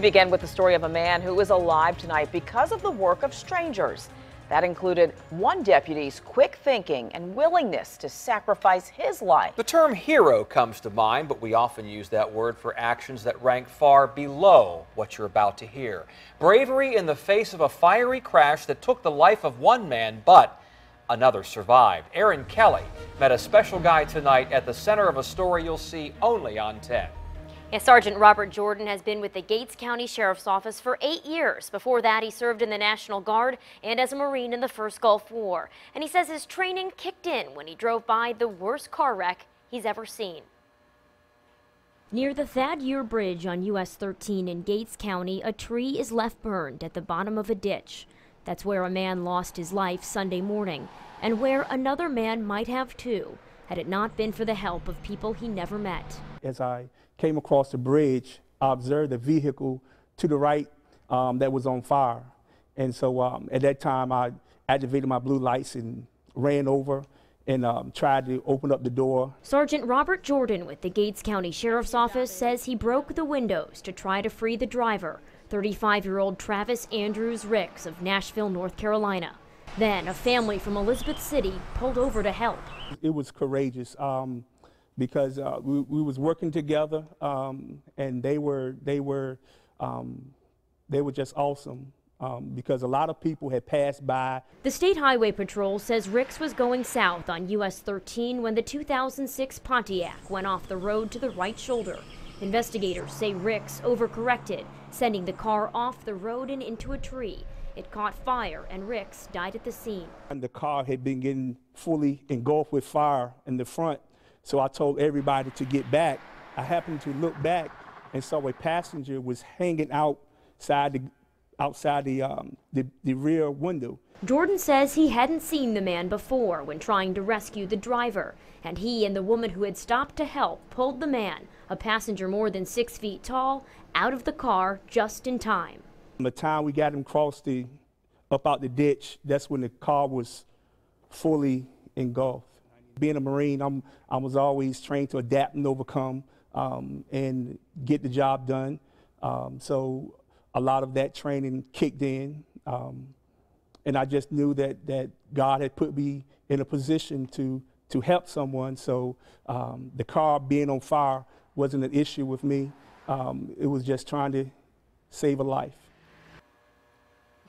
Begin with the story of a man who is alive tonight because of the work of strangers. That included one deputy's quick thinking and willingness to sacrifice his life. The term hero comes to mind, but we often use that word for actions that rank far below what you're about to hear. Bravery in the face of a fiery crash that took the life of one man, but another survived. Erin Kelly met a special guy tonight at the center of a story you'll see only on 10. Sergeant Robert Jordan has been with the Gates County Sheriff's Office for 8 years. Before that, he served in the National Guard and as a Marine in the First Gulf War. And he says his training kicked in when he drove by the worst car wreck he's ever seen. Near the Thad Year Bridge on US 13 in Gates County, a tree is left burned at the bottom of a ditch. That's where a man lost his life Sunday morning, and where another man might have too, had it not been for the help of people he never met. As I came across the bridge, I observed a vehicle to the right that was on fire. And so at that time, I activated my blue lights and ran over and tried to open up the door. Sergeant Robert Jordan with the Gates County Sheriff's Office says he broke the windows to try to free the driver, 35-year-old Travis Andrews Ricks of Nashville, North Carolina. Then a family from Elizabeth City pulled over to help. It was courageous because we was working together, and they were just awesome. Because a lot of people had passed by. The State Highway Patrol says Ricks was going south on US 13 when the 2006 Pontiac went off the road to the right shoulder. Investigators say Ricks overcorrected, sending the car off the road and into a tree. It caught fire and Ricks died at the scene. And the car had been getting fully engulfed with fire in the front, so I told everybody to get back. I happened to look back and saw a passenger was hanging outside the rear window. Jordan says he hadn't seen the man before when trying to rescue the driver, and he and the woman who had stopped to help pulled the man, a passenger more than 6 feet tall, out of the car just in time. By the time we got him up out the ditch, that's when the car was fully engulfed. Being a Marine, I was always trained to adapt and overcome and get the job done. So a lot of that training kicked in, and I just knew that God had put me in a position to help someone. So the car being on fire wasn't an issue with me. It was just trying to save a life.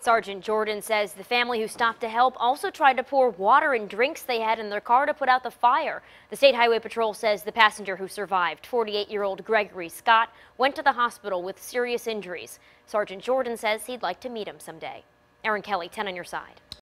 Sergeant Jordan says the family who stopped to help also tried to pour water and drinks they had in their car to put out the fire. The State Highway Patrol says the passenger who survived, 48-year-old Gregory Scott, went to the hospital with serious injuries. Sergeant Jordan says he'd like to meet him someday. Erin Kelly, 10 on your side.